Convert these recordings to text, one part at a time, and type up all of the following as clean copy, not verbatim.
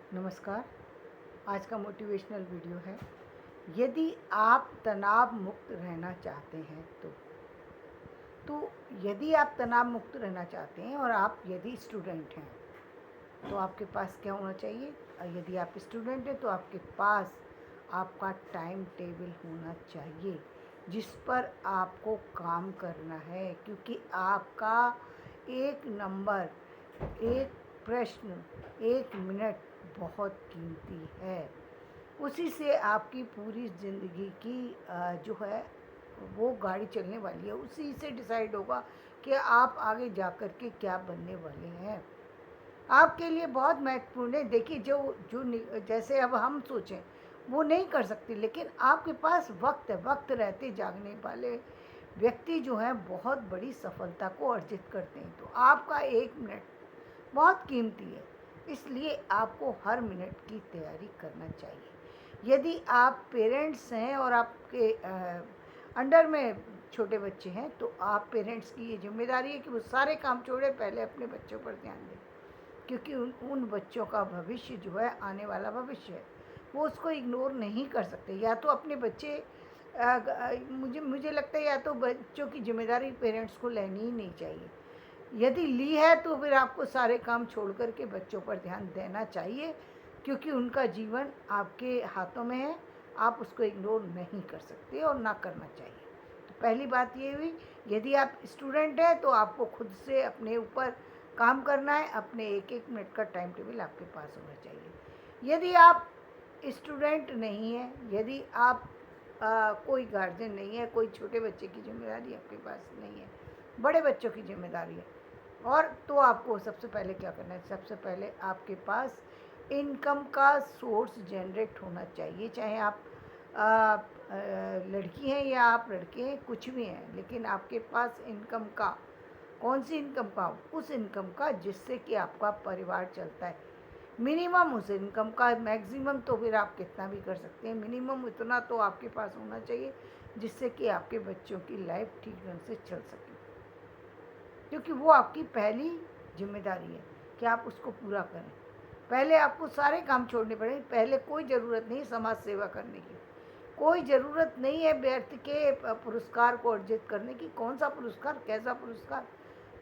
नमस्कार। आज का मोटिवेशनल वीडियो है। यदि आप तनाव मुक्त रहना चाहते हैं तो यदि आप तनाव मुक्त रहना चाहते हैं और आप यदि स्टूडेंट हैं तो आपके पास क्या होना चाहिए? यदि आप स्टूडेंट हैं तो आपके पास आपका टाइम टेबल होना चाहिए जिस पर आपको काम करना है, क्योंकि आपका एक नंबर, एक प्रश्न, एक मिनट बहुत कीमती है। उसी से आपकी पूरी ज़िंदगी की जो है वो गाड़ी चलने वाली है। उसी से डिसाइड होगा कि आप आगे जा कर के क्या बनने वाले हैं। आपके लिए बहुत महत्वपूर्ण है। देखिए, जो जो जैसे अब हम सोचें वो नहीं कर सकते, लेकिन आपके पास वक्त है। वक्त रहते जागने वाले व्यक्ति जो हैं बहुत बड़ी सफलता को अर्जित करते हैं। तो आपका एक मिनट बहुत कीमती है, इसलिए आपको हर मिनट की तैयारी करना चाहिए। यदि आप पेरेंट्स हैं और आपके अंडर में छोटे बच्चे हैं तो आप पेरेंट्स की ये जिम्मेदारी है कि वो सारे काम छोड़े, पहले अपने बच्चों पर ध्यान दें, क्योंकि उन बच्चों का भविष्य जो है आने वाला भविष्य है, वो उसको इग्नोर नहीं कर सकते। या तो अपने बच्चे मुझे लगता है या तो बच्चों की जिम्मेदारी पेरेंट्स को लेनी ही नहीं चाहिए। यदि ली है तो फिर आपको सारे काम छोड़ कर के बच्चों पर ध्यान देना चाहिए, क्योंकि उनका जीवन आपके हाथों में है। आप उसको इग्नोर नहीं कर सकते और ना करना चाहिए। तो पहली बात ये हुई, यदि आप स्टूडेंट हैं तो आपको खुद से अपने ऊपर काम करना है। अपने एक एक मिनट का टाइम टेबल आपके पास होना चाहिए। यदि आप स्टूडेंट नहीं हैं, यदि आप कोई गार्जियन नहीं है, कोई छोटे बच्चे की जिम्मेदारी आपके पास नहीं है, बड़े बच्चों की जिम्मेदारी है, और तो आपको सबसे पहले क्या करना है? सबसे पहले आपके पास इनकम का सोर्स जनरेट होना चाहिए। चाहे आप लड़की हैं या आप लड़के हैं, कुछ भी हैं, लेकिन आपके पास इनकम का, कौन सी इनकम का? उस इनकम का जिससे कि आपका परिवार चलता है। मिनिमम उस इनकम का, मैक्सिमम तो फिर आप कितना भी कर सकते हैं, मिनिमम इतना तो आपके पास होना चाहिए जिससे कि आपके बच्चों की लाइफ ठीक ढंग से चल सके, क्योंकि वो आपकी पहली जिम्मेदारी है कि आप उसको पूरा करें। पहले आपको सारे काम छोड़ने पड़ेंगे। पहले कोई ज़रूरत नहीं समाज सेवा करने की, कोई ज़रूरत नहीं है व्यर्थ के पुरस्कार को अर्जित करने की। कौन सा पुरस्कार, कैसा पुरस्कार?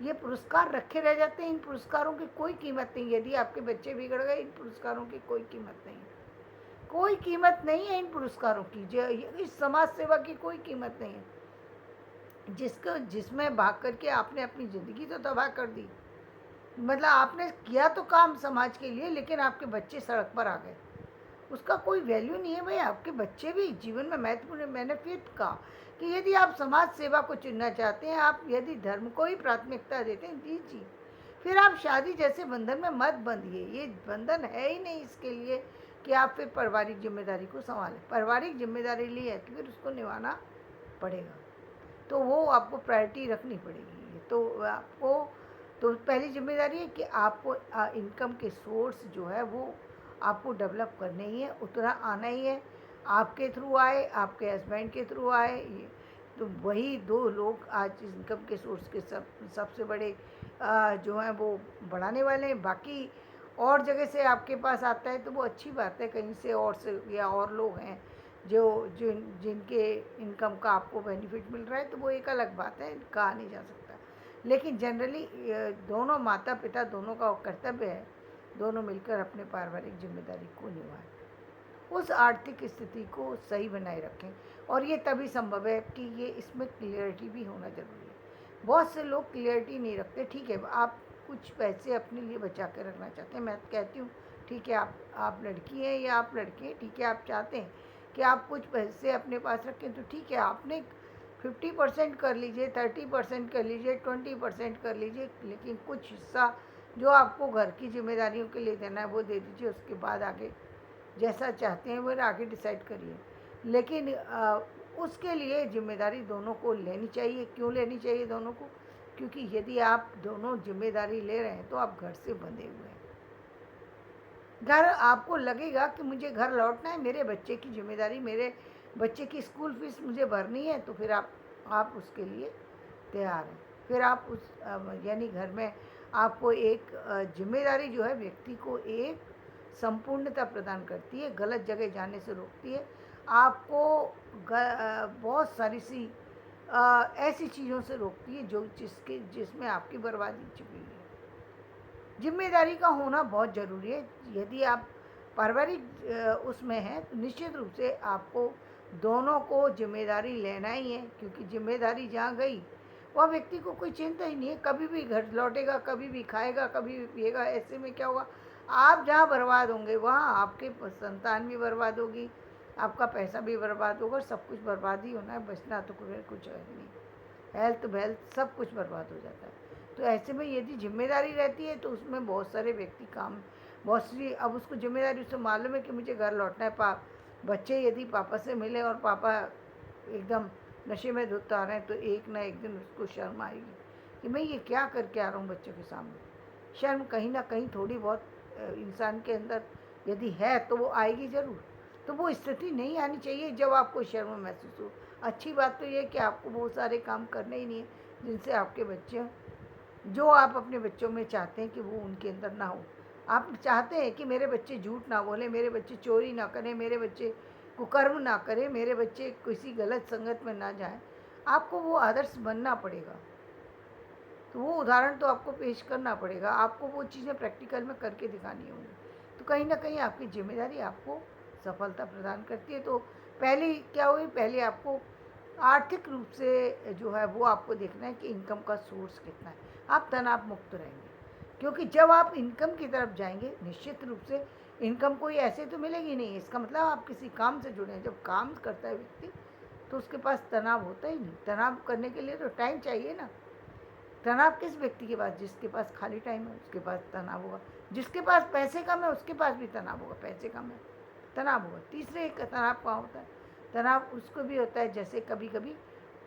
ये पुरस्कार रखे रह जाते हैं। इन पुरस्कारों की कोई कीमत नहीं। यदि आपके बच्चे बिगड़ गए, इन पुरस्कारों की कोई कीमत नहीं है। कोई कीमत नहीं है इन पुरस्कारों की। इस समाज सेवा की कोई कीमत नहीं है जिसमें भाग करके आपने अपनी ज़िंदगी तो तबाह कर दी। मतलब आपने किया तो काम समाज के लिए, लेकिन आपके बच्चे सड़क पर आ गए, उसका कोई वैल्यू नहीं है भाई। आपके बच्चे भी जीवन में महत्वपूर्ण है। मैंने फिर कहा कि यदि आप समाज सेवा को चुनना चाहते हैं, आप यदि धर्म को ही प्राथमिकता देते हैं, दीजिए। फिर आप शादी जैसे बंधन में मत बंधिए। ये बंधन है ही नहीं इसके लिए कि आप फिर पारिवारिक जिम्मेदारी को संभालें। पारिवारिक जिम्मेदारी ली है तो फिर उसको निभाना पड़ेगा, तो वो आपको प्रायोरिटी रखनी पड़ेगी। तो आपको, तो पहली जिम्मेदारी है कि आपको इनकम के सोर्स जो है वो आपको डेवलप करने ही है, उतना आना ही है। आपके थ्रू आए, आपके हस्बैंड के थ्रू आए, तो वही दो लोग आज इनकम के सोर्स के सबसे बड़े जो हैं वो बढ़ाने वाले हैं। बाकी और जगह से आपके पास आता है तो वो अच्छी बात है, कहीं से और से या और लोग हैं जो जिनके इनकम का आपको बेनिफिट मिल रहा है, तो वो एक अलग बात है, कहा नहीं जा सकता। लेकिन जनरली दोनों माता पिता दोनों का कर्तव्य है, दोनों मिलकर अपने पारिवारिक जिम्मेदारी को निभाएं, उस आर्थिक स्थिति को सही बनाए रखें। और ये तभी संभव है कि ये इसमें क्लियरिटी भी होना ज़रूरी है। बहुत से लोग क्लियरिटी नहीं रखते। ठीक है, आप कुछ पैसे अपने लिए बचा कर रखना चाहते हैं, मैं कहती हूँ ठीक है, आप लड़की हैं या आप लड़के हैं, ठीक है, आप चाहते हैं कि आप कुछ पैसे अपने पास रखें, तो ठीक है, आपने 50% कर लीजिए, 30% कर लीजिए, 20% कर लीजिए, लेकिन कुछ हिस्सा जो आपको घर की जिम्मेदारियों के लिए देना है वो दे दीजिए। उसके बाद आगे जैसा चाहते हैं वो आगे डिसाइड करिए, लेकिन उसके लिए जिम्मेदारी दोनों को लेनी चाहिए। क्यों लेनी चाहिए दोनों को? क्योंकि यदि आप दोनों जिम्मेदारी ले रहे हैं तो आप घर से बंधे हुए हैं। घर आपको लगेगा कि मुझे घर लौटना है, मेरे बच्चे की जिम्मेदारी, मेरे बच्चे की स्कूल फीस मुझे भरनी है, तो फिर आप उसके लिए तैयार हैं। फिर आप यानी घर में आपको एक जिम्मेदारी जो है व्यक्ति को एक संपूर्णता प्रदान करती है, गलत जगह जाने से रोकती है, आपको बहुत सारी सी ऐसी चीज़ों से रोकती है जिसमें आपकी बर्बादी छिपी हुई है। जिम्मेदारी का होना बहुत ज़रूरी है। यदि आप पारिवारिक उसमें हैं तो निश्चित रूप से आपको दोनों को जिम्मेदारी लेना ही है, क्योंकि जिम्मेदारी जहाँ गई वह व्यक्ति को कोई चिंता ही नहीं है, कभी भी घर लौटेगा, कभी भी खाएगा, कभी भी पिएगा। ऐसे में क्या होगा, आप जहाँ बर्बाद होंगे वहाँ आपके संतान भी बर्बाद होगी, आपका पैसा भी बर्बाद होगा, सब कुछ बर्बाद ही होना है, बचना तो कुछ है नहीं। हेल्थ वेल्थ सब कुछ बर्बाद हो जाता है। तो ऐसे में यदि जिम्मेदारी रहती है तो उसमें बहुत सारे व्यक्ति काम, बहुत सी, अब उसको जिम्मेदारी, उससे मालूम है कि मुझे घर लौटना है। बच्चे यदि पापा से मिले और पापा एकदम नशे में धुत आ रहे हैं तो एक ना एक दिन उसको शर्म आएगी कि मैं ये क्या करके आ रहा हूँ बच्चों के सामने। शर्म कहीं ना कहीं थोड़ी बहुत इंसान के अंदर यदि है तो वो आएगी ज़रूर। तो वो स्थिति नहीं आनी चाहिए जब आपको शर्म महसूस हो। अच्छी बात तो ये है कि आपको बहुत सारे काम करने ही नहीं है जिनसे आपके बच्चे, जो आप अपने बच्चों में चाहते हैं कि वो उनके अंदर ना हो। आप चाहते हैं कि मेरे बच्चे झूठ ना बोलें, मेरे बच्चे चोरी ना करें, मेरे बच्चे कुकर्म ना करें, मेरे बच्चे किसी गलत संगत में ना जाएं। आपको वो आदर्श बनना पड़ेगा, तो वो उदाहरण तो आपको पेश करना पड़ेगा, आपको वो चीज़ें प्रैक्टिकल में करके दिखानी होंगी। तो कहीं ना कहीं आपकी जिम्मेदारी आपको सफलता प्रदान करती है। तो पहले क्या हुई, पहले आपको आर्थिक रूप से जो है वो आपको देखना है कि इनकम का सोर्स कितना है। आप तनाव मुक्त रहेंगे, क्योंकि जब आप इनकम की तरफ जाएंगे निश्चित रूप से इनकम कोई ऐसे तो मिलेगी नहीं, इसका मतलब आप किसी काम से जुड़े हैं। जब काम करता है व्यक्ति तो उसके पास तनाव होता ही नहीं। तनाव करने के लिए तो टाइम चाहिए ना। तनाव किस व्यक्ति के पास, जिसके पास खाली टाइम है उसके पास तनाव होगा, जिसके पास पैसे कम है उसके पास भी तनाव होगा, पैसे कम है तनाव होगा। तीसरे एक तनाव कहाँ होता है, तनाव उसको भी होता है जैसे कभी कभी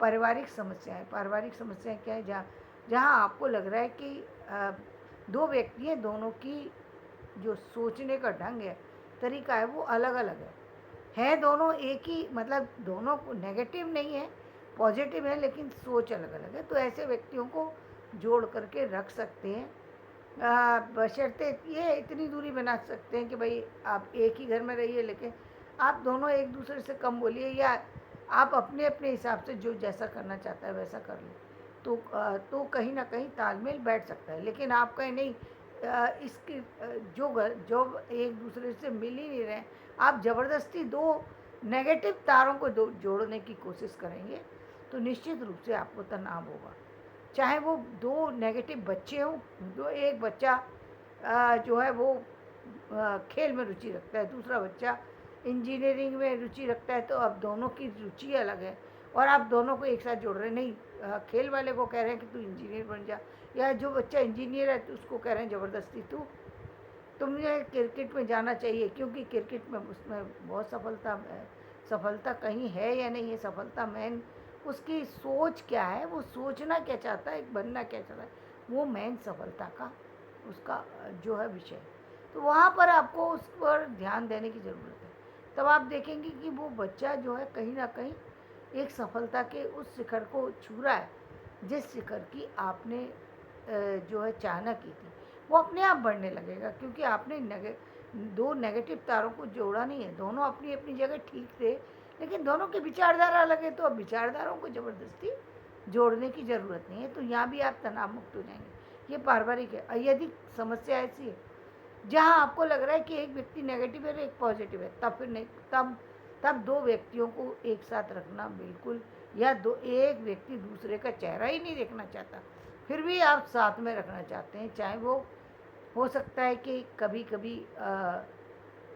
पारिवारिक समस्याएं। पारिवारिक समस्याएं क्या है, जहाँ जहाँ आपको लग रहा है कि दो व्यक्ति हैं, दोनों की जो सोचने का ढंग है, तरीका है, वो अलग अलग है दोनों एक ही, मतलब दोनों को नेगेटिव नहीं है, पॉजिटिव है, लेकिन सोच अलग अलग है। तो ऐसे व्यक्तियों को जोड़ करके रख सकते हैं, बशर्ते ये इतनी दूरी बना सकते हैं कि भाई आप एक ही घर में रहिए, लेकिन आप दोनों एक दूसरे से कम बोलिए, या आप अपने अपने हिसाब से जो जैसा करना चाहता है वैसा कर लें। तो कहीं ना कहीं तालमेल बैठ सकता है। लेकिन आप कहें नहीं, इसकी जो एक दूसरे से मिल ही नहीं रहे, आप ज़बरदस्ती दो नेगेटिव तारों को जोड़ने की कोशिश करेंगे तो निश्चित रूप से आपको तनाव होगा। चाहे वो दो नेगेटिव बच्चे हों, जो एक बच्चा जो है वो खेल में रुचि रखता है, दूसरा बच्चा इंजीनियरिंग में रुचि रखता है, तो अब दोनों की रुचि अलग है और आप दोनों को एक साथ जोड़ रहे नहीं। खेल वाले को कह रहे हैं कि तू इंजीनियर बन जा, या जो बच्चा इंजीनियर है तो उसको कह रहे हैं ज़बरदस्ती तुम्हें क्रिकेट में जाना चाहिए, क्योंकि क्रिकेट में उसमें बहुत सफलता है। सफलता कहीं है या नहीं है, सफलता मेन उसकी सोच क्या है, वो सोचना क्या चाहता है, बनना क्या चाहता है, वो मेन सफलता का उसका जो है विषय। तो वहाँ पर आपको उस पर ध्यान देने की ज़रूरत है। तब आप देखेंगे कि वो बच्चा जो है कहीं ना कहीं एक सफलता के उस शिखर को छू रहा है, जिस शिखर की आपने जो है चाहना की थी, वो अपने आप बढ़ने लगेगा, क्योंकि आपने दो नेगेटिव तारों को जोड़ा नहीं है। दोनों अपनी अपनी जगह ठीक थे, लेकिन दोनों की विचारधारा अलग है, तो अब विचारधाराओं को ज़बरदस्ती जोड़ने की ज़रूरत नहीं है। तो यहाँ भी आप तनाव मुक्त हो जाएंगे। ये पारिवारिक है। और यदि समस्या ऐसी है जहाँ आपको लग रहा है कि एक व्यक्ति नेगेटिव है और एक पॉजिटिव है, तब फिर नहीं, तब दो व्यक्तियों को एक साथ रखना बिल्कुल, या एक व्यक्ति दूसरे का चेहरा ही नहीं देखना चाहता, फिर भी आप साथ में रखना चाहते हैं। चाहे वो हो सकता है कि कभी कभी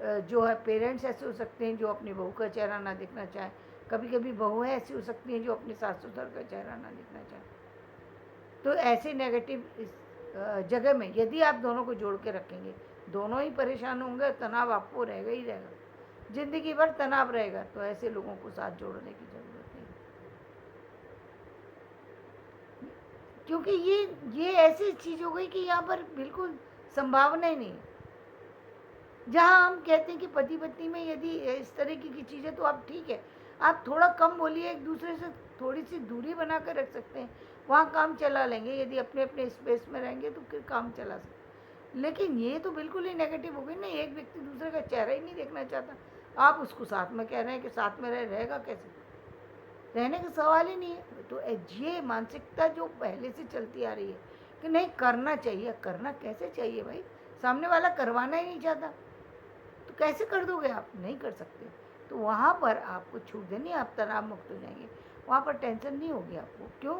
जो है पेरेंट्स ऐसे हो सकते हैं जो अपनी बहू का चेहरा ना देखना चाहें, कभी कभी बहुएं ऐसी हो सकती हैं जो अपने सास ससुर का चेहरा ना देखना चाहें। तो ऐसे नेगेटिव जगह में यदि आप दोनों को जोड़ के रखेंगे, दोनों ही परेशान होंगे, तनाव आपको रहेगा ही रहेगा, जिंदगी भर तनाव रहेगा। तो ऐसे लोगों को साथ जोड़ने की ज़रूरत नहीं, क्योंकि ये ऐसी चीज़ हो गई कि यहाँ पर बिल्कुल संभावना ही नहीं है। जहाँ हम कहते हैं कि पति पत्नी में यदि इस तरीके की चीज़ें, तो आप ठीक है, आप थोड़ा कम बोलिए, एक दूसरे से थोड़ी सी दूरी बना कर रख सकते हैं, वहाँ काम चला लेंगे। यदि अपने अपने स्पेस में रहेंगे तो फिर काम चला सकते हैं। लेकिन ये तो बिल्कुल ही नेगेटिव हो गई ना, एक व्यक्ति दूसरे का चेहरा ही नहीं देखना चाहता, आप उसको साथ में कह रहे हैं कि साथ में रहेगा कैसे, रहने का सवाल ही नहीं है। तो ये मानसिकता जो पहले से चलती आ रही है कि नहीं करना चाहिए, करना कैसे चाहिए भाई, सामने वाला करवाना ही नहीं चाहता तो कैसे कर दोगे आप, नहीं कर सकते। तो वहाँ पर आपको छूट देनी, आप तनाव मुक्त हो जाएंगे, वहाँ पर टेंशन नहीं होगी आपको। क्यों,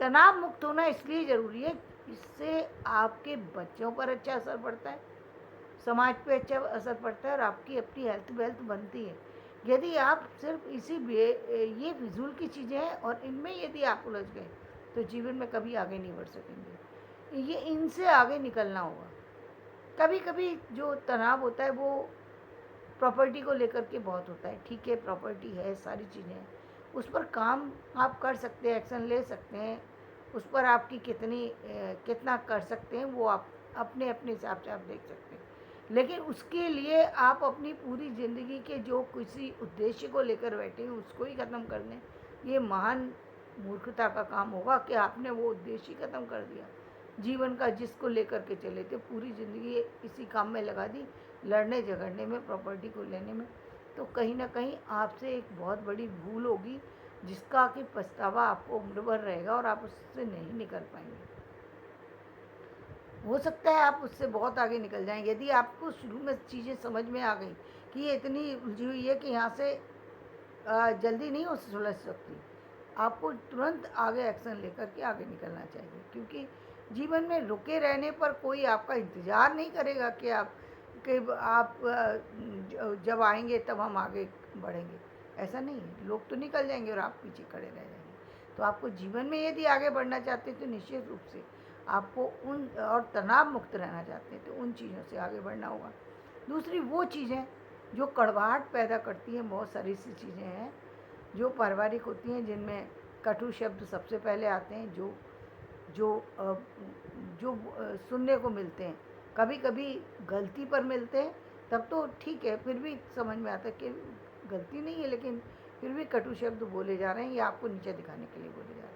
तनाव मुक्त होना इसलिए ज़रूरी है, इससे आपके बच्चों पर अच्छा असर पड़ता है, समाज पे अच्छा असर पड़ता है और आपकी अपनी हेल्थ वेल्थ बनती है। यदि आप सिर्फ ये फिजूल की चीज़ें हैं और इनमें यदि आप उलझ गए तो जीवन में कभी आगे नहीं बढ़ सकेंगे, ये इनसे आगे निकलना होगा। कभी कभी जो तनाव होता है वो प्रॉपर्टी को लेकर के बहुत होता है, ठीक है प्रॉपर्टी है, सारी चीज़ें हैं, उस पर काम आप कर सकते हैं, एक्शन ले सकते हैं, उस पर आपकी कितना कर सकते हैं वो आप अपने अपने हिसाब से आप देख सकते हैं। लेकिन उसके लिए आप अपनी पूरी ज़िंदगी के जो किसी उद्देश्य को लेकर बैठे हैं उसको ही ख़त्म कर दें, ये महान मूर्खता का काम होगा कि आपने वो उद्देश्य ही ख़त्म कर दिया जीवन का, जिसको लेकर के चले थे, पूरी ज़िंदगी इसी काम में लगा दी, लड़ने झगड़ने में, प्रॉपर्टी को लेने में। तो कहीं ना कहीं आपसे एक बहुत बड़ी भूल होगी जिसका कि पछतावा आपको उम्र भर रहेगा और आप उससे नहीं निकल पाएंगे। हो सकता है आप उससे बहुत आगे निकल जाएं यदि आपको शुरू में चीज़ें समझ में आ गई कि ये इतनी उलझी हुई है कि यहाँ से जल्दी नहीं हो सुलझ सकती, आपको तुरंत आगे एक्शन लेकर के आगे निकलना चाहिए। क्योंकि जीवन में रुके रहने पर कोई आपका इंतज़ार नहीं करेगा कि आप जब आएंगे तब हम आगे बढ़ेंगे, ऐसा नहीं है। लोग तो निकल जाएंगे और आप पीछे खड़े रह जाएंगे। तो आपको जीवन में यदि आगे बढ़ना चाहते हैं तो निश्चित रूप से आपको उन और तनाव मुक्त रहना चाहते हैं तो उन चीज़ों से आगे बढ़ना होगा। दूसरी वो चीज़ें जो कड़वाहट पैदा करती हैं, बहुत सारी सी चीज़ें हैं जो पारिवारिक होती हैं, जिनमें कटु शब्द सबसे पहले आते हैं, जो जो अ, जो सुनने को मिलते हैं, कभी कभी गलती पर मिलते हैं, तब तो ठीक है, फिर भी समझ में आता है कि गलती नहीं है, लेकिन फिर भी कटु शब्द बोले जा रहे हैं या आपको नीचे दिखाने के लिए बोले जा रहे हैं।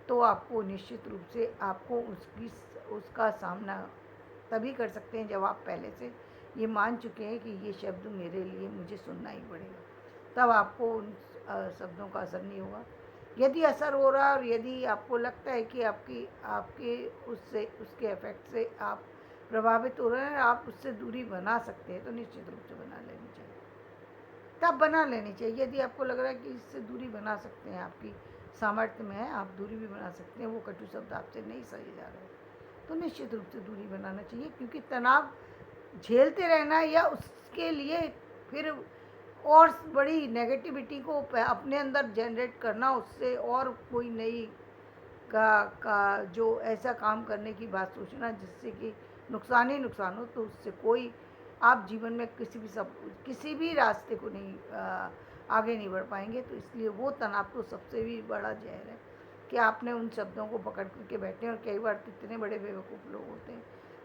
तो आपको निश्चित रूप से आपको उसका सामना तभी कर सकते हैं जब आप पहले से ये मान चुके हैं कि ये शब्द मेरे लिए मुझे सुनना ही पड़ेगा, तब आपको उन शब्दों का असर नहीं होगा। यदि असर हो रहा है और यदि आपको लगता है कि आपके उससे उसके इफेक्ट से आप प्रभावित हो रहे हैं, आप उससे दूरी बना सकते हैं, तो निश्चित रूप से बना लेनी चाहिए, तब बना लेनी चाहिए। यदि आपको लग रहा है कि इससे दूरी बना सकते हैं, आपकी सामर्थ्य में है, आप दूरी भी बना सकते हैं, वो कटु शब्द आपसे नहीं सहे जा रहे, तो निश्चित रूप से दूरी बनाना चाहिए। क्योंकि तनाव झेलते रहना या उसके लिए फिर और बड़ी नेगेटिविटी को अपने अंदर जनरेट करना, उससे और कोई नई का जो ऐसा काम करने की बात सोचना जिससे कि नुकसान ही नुकसान हो, तो उससे कोई आप जीवन में किसी भी रास्ते को नहीं आगे नहीं बढ़ पाएंगे। तो इसलिए वो तनाव तो सबसे भी बड़ा जहर है कि आपने उन शब्दों को पकड़ करके बैठे, और कई बार तो इतने बड़े बेवकूफ़ लोग होते हैं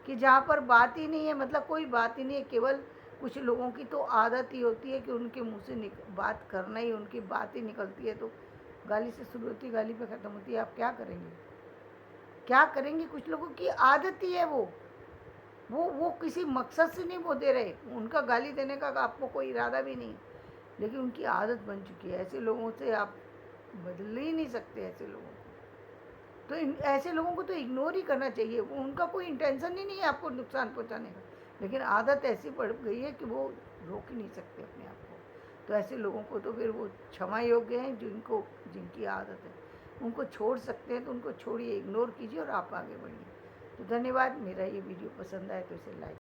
कि जहाँ पर बात ही नहीं है, मतलब कोई बात ही नहीं है, केवल कुछ लोगों की तो आदत ही होती है कि उनके मुंह से बात करना ही, उनकी बात ही निकलती है, तो गाली से शुरू होती है, गाली पे ख़त्म होती है। आप क्या करेंगे, क्या करेंगे, कुछ लोगों की आदत ही है वो किसी मकसद से नहीं वो दे रहे, उनका गाली देने का आपको कोई इरादा भी नहीं, लेकिन उनकी आदत बन चुकी है। ऐसे लोगों से आप बदल ही नहीं सकते, ऐसे लोगों को तो ऐसे लोगों को तो इग्नोर ही करना चाहिए, उनका कोई इंटेंशन ही नहीं है आपको नुकसान पहुंचाने का, लेकिन आदत ऐसी पड़ गई है कि वो रोक ही नहीं सकते अपने आप को। तो ऐसे लोगों को तो फिर वो क्षमा योग्य हैं, जिनकी आदत है, उनको छोड़ सकते हैं तो उनको छोड़िए, इग्नोर कीजिए और आप आगे बढ़िए। तो धन्यवाद। मेरा ये वीडियो पसंद आए तो इसे लाइक